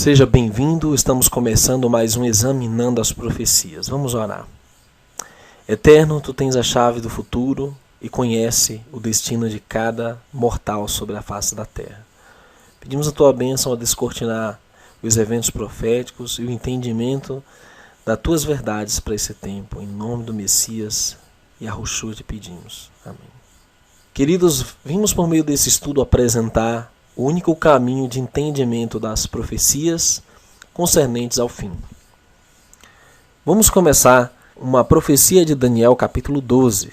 Seja bem-vindo, estamos começando mais um Examinando as Profecias. Vamos orar. Eterno, Tu tens a chave do futuro e conhece o destino de cada mortal sobre a face da terra. Pedimos a Tua bênção a descortinar os eventos proféticos e o entendimento das Tuas verdades para esse tempo. Em nome do Messias e Yahushua te pedimos. Amém. Queridos, vimos por meio desse estudo apresentar o único caminho de entendimento das profecias concernentes ao fim. Vamos começar uma profecia de Daniel capítulo 12,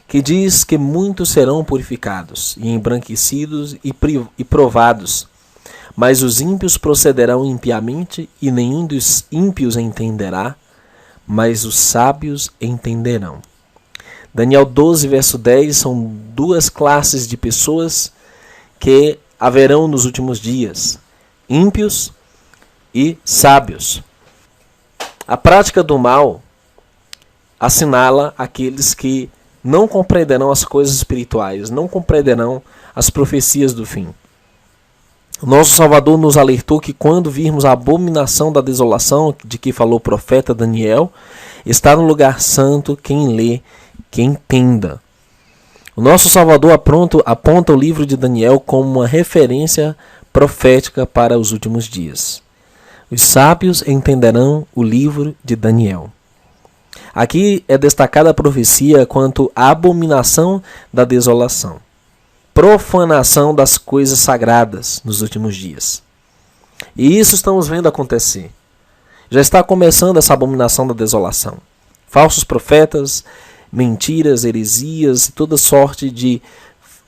que diz que muitos serão purificados e embranquecidos e provados, mas os ímpios procederão impiamente e nenhum dos ímpios entenderá, mas os sábios entenderão. Daniel 12, verso 10, são duas classes de pessoas que haverão nos últimos dias, ímpios e sábios. A prática do mal assinala aqueles que não compreenderão as coisas espirituais, não compreenderão as profecias do fim. O nosso Salvador nos alertou que quando virmos a abominação da desolação, de que falou o profeta Daniel, está no lugar santo quem lê, quem entenda. O nosso Salvador aponta o livro de Daniel como uma referência profética para os últimos dias. Os sábios entenderão o livro de Daniel. Aqui é destacada a profecia quanto à abominação da desolação, profanação das coisas sagradas nos últimos dias. E isso estamos vendo acontecer. Já está começando essa abominação da desolação. Falsos profetas, mentiras, heresias e toda sorte de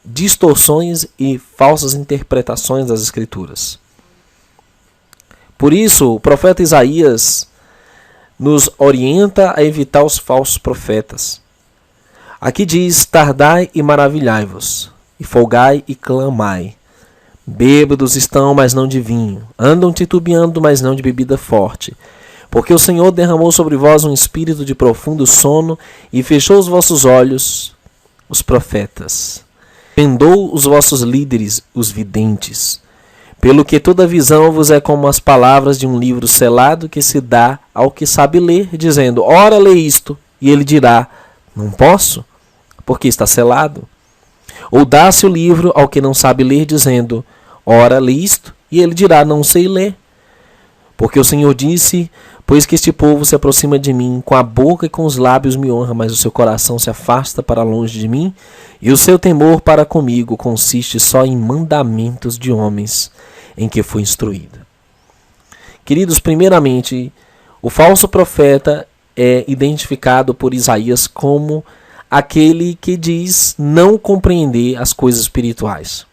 distorções e falsas interpretações das Escrituras. Por isso, o profeta Isaías nos orienta a evitar os falsos profetas. Aqui diz: tardai e maravilhai-vos, e folgai e clamai. Bêbados estão, mas não de vinho, andam titubeando, mas não de bebida forte. Porque o Senhor derramou sobre vós um espírito de profundo sono e fechou os vossos olhos, os profetas. Vendou os vossos líderes, os videntes. Pelo que toda visão vos é como as palavras de um livro selado que se dá ao que sabe ler, dizendo: ora, lê isto. E ele dirá: não posso, porque está selado. Ou dá-se o livro ao que não sabe ler, dizendo: ora, lê isto. E ele dirá: não sei ler. Porque o Senhor disse: pois que este povo se aproxima de mim, com a boca e com os lábios me honra, mas o seu coração se afasta para longe de mim, e o seu temor para comigo consiste só em mandamentos de homens em que foi instruído. Queridos, primeiramente, o falso profeta é identificado por Isaías como aquele que diz não compreender as coisas espirituais.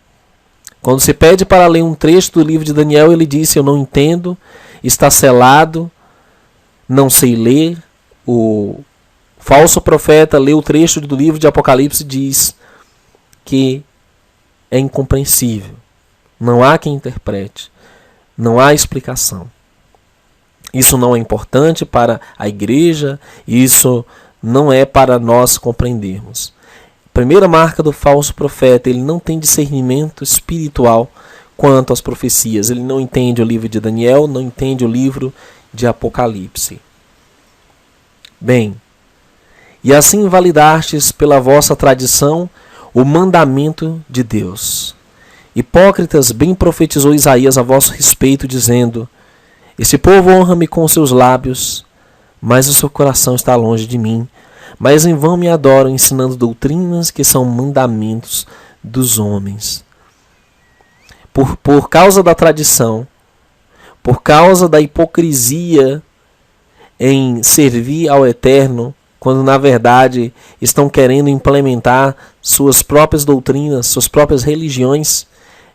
Quando se pede para ler um trecho do livro de Daniel, ele disse: eu não entendo, está selado, não sei ler. O falso profeta lê o trecho do livro de Apocalipse e diz que é incompreensível. Não há quem interprete. Não há explicação. Isso não é importante para a igreja. Isso não é para nós compreendermos. Primeira marca do falso profeta: ele não tem discernimento espiritual quanto às profecias. Ele não entende o livro de Daniel, não entende o livro de Apocalipse. Bem, e assim invalidastes pela vossa tradição o mandamento de Deus. Hipócritas, bem profetizou Isaías a vosso respeito, dizendo: este povo honra-me com seus lábios, mas o seu coração está longe de mim. Mas em vão me adoram, ensinando doutrinas que são mandamentos dos homens. Por causa da tradição, por causa da hipocrisia em servir ao Eterno, quando na verdade estão querendo implementar suas próprias doutrinas, suas próprias religiões,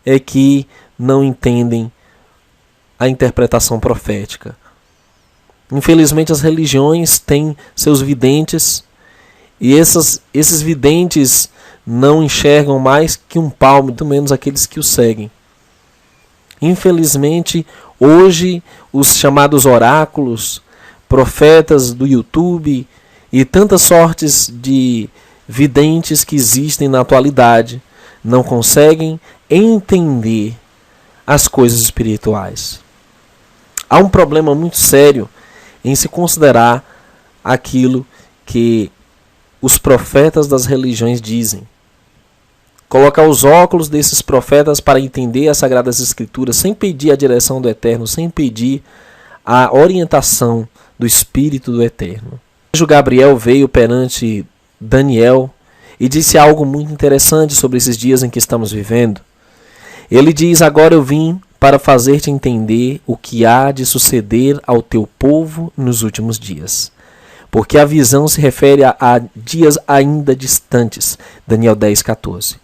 é que não entendem a interpretação profética. Infelizmente, as religiões têm seus videntes, e esses videntes não enxergam mais que um palmo, muito menos aqueles que o seguem. Infelizmente, hoje, os chamados oráculos, profetas do YouTube e tantas sortes de videntes que existem na atualidade não conseguem entender as coisas espirituais. Há um problema muito sério em se considerar aquilo que os profetas das religiões dizem. Colocar os óculos desses profetas para entender as Sagradas Escrituras sem pedir a direção do Eterno, sem pedir a orientação do Espírito do Eterno. O anjo Gabriel veio perante Daniel e disse algo muito interessante sobre esses dias em que estamos vivendo. Ele diz: agora eu vim para fazer-te entender o que há de suceder ao teu povo nos últimos dias. Porque a visão se refere a dias ainda distantes. Daniel 10:14.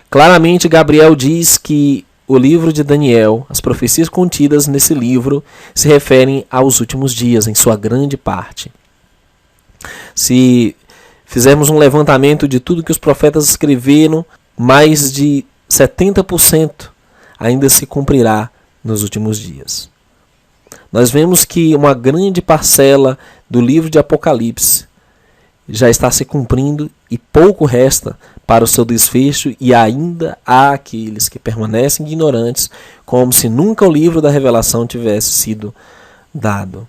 Claramente, Gabriel diz que o livro de Daniel, as profecias contidas nesse livro, se referem aos últimos dias, em sua grande parte. Se fizermos um levantamento de tudo que os profetas escreveram, mais de 70% ainda se cumprirá nos últimos dias. Nós vemos que uma grande parcela do livro de Apocalipse já está se cumprindo e pouco resta para o seu desfecho, e ainda há aqueles que permanecem ignorantes, como se nunca o livro da revelação tivesse sido dado.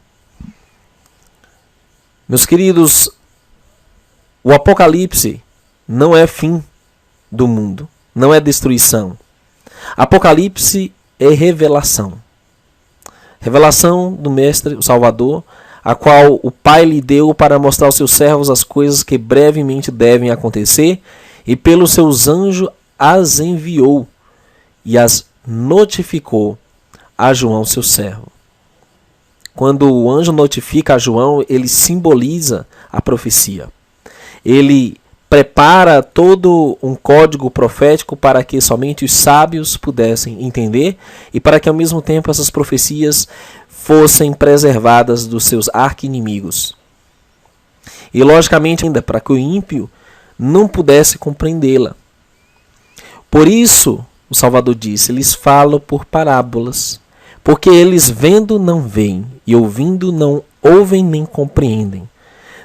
Meus queridos, o Apocalipse não é fim do mundo, não é destruição. Apocalipse é revelação. Revelação do Mestre, o Salvador, a qual o Pai lhe deu para mostrar aos seus servos as coisas que brevemente devem acontecer, e pelos seus anjos as enviou e as notificou a João, seu servo. Quando o anjo notifica a João, ele simboliza a profecia. Ele prepara todo um código profético para que somente os sábios pudessem entender e para que ao mesmo tempo essas profecias fossem preservadas dos seus arqui-inimigos. E logicamente ainda para que o ímpio não pudesse compreendê-la. Por isso, o Salvador disse: lhes falo por parábolas, porque eles vendo não veem, e ouvindo não ouvem nem compreendem.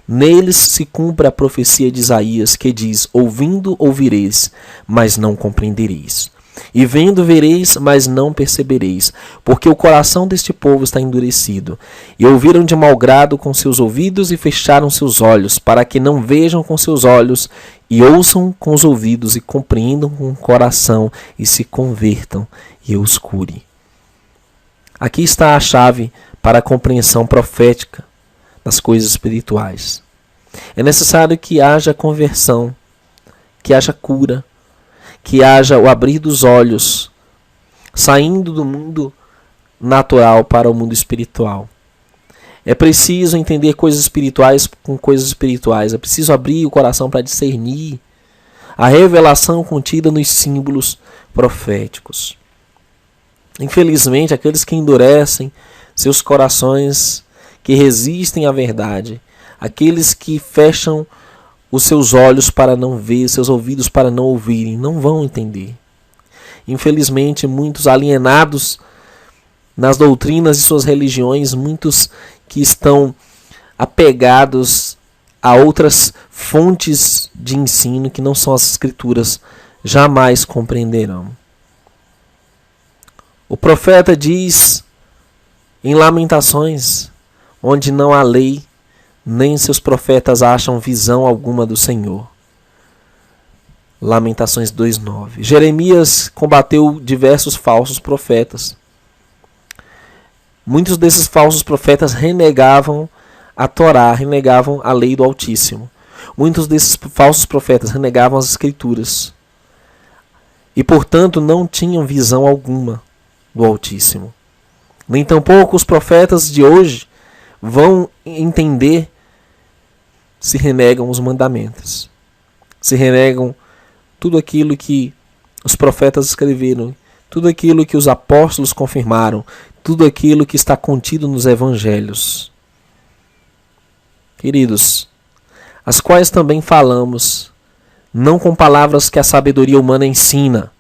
Neles se cumpre a profecia de Isaías, que diz: ouvindo ouvireis, mas não compreendereis. E vendo vereis, mas não percebereis, porque o coração deste povo está endurecido. E ouviram de mau grado com seus ouvidos e fecharam seus olhos, para que não vejam com seus olhos, e ouçam com os ouvidos, e compreendam com o coração, e se convertam, e eu os cure. Aqui está a chave para a compreensão profética das coisas espirituais. É necessário que haja conversão, que haja cura, que haja o abrir dos olhos, saindo do mundo natural para o mundo espiritual. É preciso entender coisas espirituais com coisas espirituais. É preciso abrir o coração para discernir a revelação contida nos símbolos proféticos. Infelizmente, aqueles que endurecem seus corações, que resistem à verdade, aqueles que fecham os seus olhos para não ver, seus ouvidos para não ouvirem, não vão entender. Infelizmente, muitos alienados nas doutrinas de suas religiões, muitos que estão apegados a outras fontes de ensino que não são as Escrituras, jamais compreenderão. O profeta diz em Lamentações: onde não há lei, nem seus profetas acham visão alguma do Senhor. Lamentações 2:9. Jeremias combateu diversos falsos profetas. Muitos desses falsos profetas renegavam a Torá, renegavam a lei do Altíssimo. Muitos desses falsos profetas renegavam as Escrituras. E, portanto, não tinham visão alguma do Altíssimo. Nem tampouco os profetas de hoje vão entender se renegam os mandamentos, se renegam tudo aquilo que os profetas escreveram, tudo aquilo que os apóstolos confirmaram, tudo aquilo que está contido nos evangelhos. Queridos, as quais também falamos, não com palavras que a sabedoria humana ensina,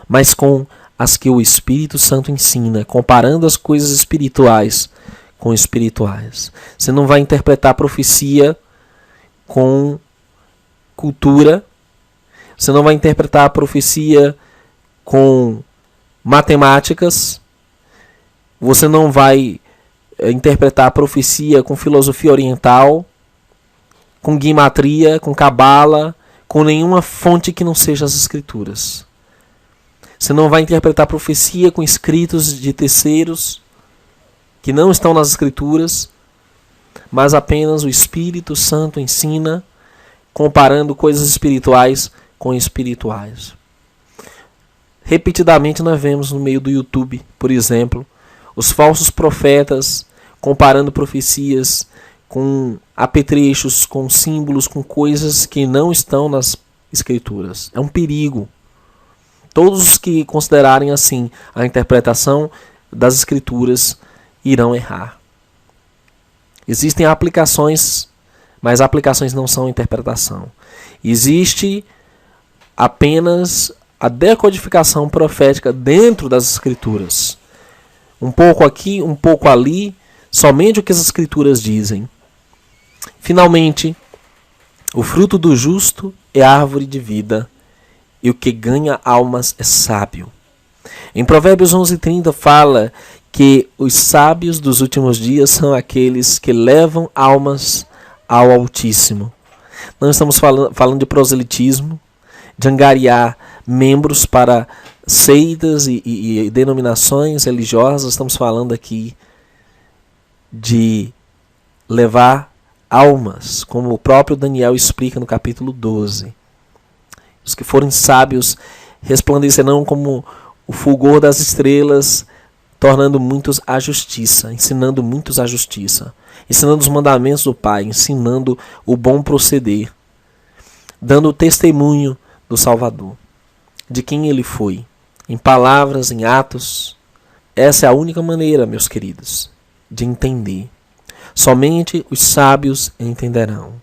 mas com as que o Espírito Santo ensina, comparando as coisas espirituais com espirituais. Você não vai interpretar a profecia com cultura, você não vai interpretar a profecia com matemáticas, Você não vai interpretar a profecia com filosofia oriental, com guimatria, com cabala, com nenhuma fonte que não seja as escrituras. Você não vai interpretar a profecia com escritos de terceiros que não estão nas escrituras, mas apenas o Espírito Santo ensina, comparando coisas espirituais com espirituais. Repetidamente nós vemos no meio do YouTube, por exemplo, os falsos profetas comparando profecias com apetrechos, com símbolos, com coisas que não estão nas escrituras. É um perigo. Todos os que considerarem assim a interpretação das escrituras irão errar. Existem aplicações, mas aplicações não são interpretação. Existe apenas a decodificação profética dentro das escrituras. Um pouco aqui, um pouco ali, somente o que as escrituras dizem. Finalmente, o fruto do justo é árvore de vida, e o que ganha almas é sábio. Em Provérbios 11:30 fala que os sábios dos últimos dias são aqueles que levam almas ao Altíssimo. Não estamos falando de proselitismo, de angariar membros para seitas e denominações religiosas. Estamos falando aqui de levar almas, como o próprio Daniel explica no capítulo 12. Os que forem sábios resplandecerão como o fulgor das estrelas, tornando muitos à justiça, ensinando muitos à justiça, ensinando os mandamentos do Pai, ensinando o bom proceder, dando o testemunho do Salvador, de quem ele foi, em palavras, em atos. Essa é a única maneira, meus queridos, de entender. Somente os sábios entenderão.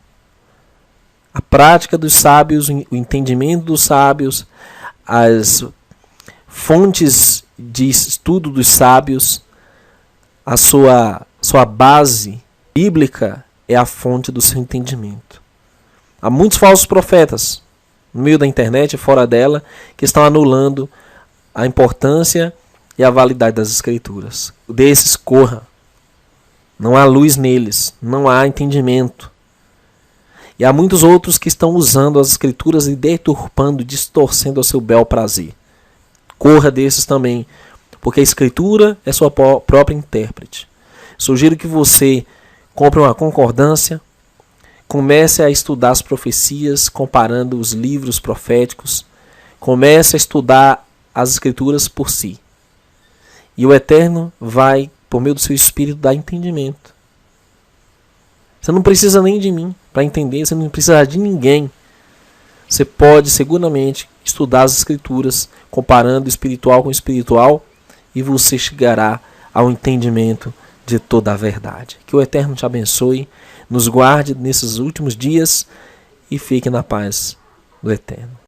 A prática dos sábios, o entendimento dos sábios, as fontes de estudo dos sábios, a sua base bíblica é a fonte do seu entendimento. Há muitos falsos profetas no meio da internet e fora dela que estão anulando a importância e a validade das escrituras. Desses corra. Não há luz neles, não há entendimento. E há muitos outros que estão usando as escrituras e deturpando, distorcendo ao seu bel prazer. Corra desses também, porque a escritura é sua própria intérprete. Sugiro que você compre uma concordância, comece a estudar as profecias, comparando os livros proféticos, comece a estudar as escrituras por si. E o Eterno vai, por meio do seu Espírito, dar entendimento. Você não precisa nem de mim para entender, você não precisa de ninguém. Você pode seguramente estudar as escrituras, comparando espiritual com espiritual, e você chegará ao entendimento de toda a verdade. Que o Eterno te abençoe, nos guarde nesses últimos dias e fique na paz do Eterno.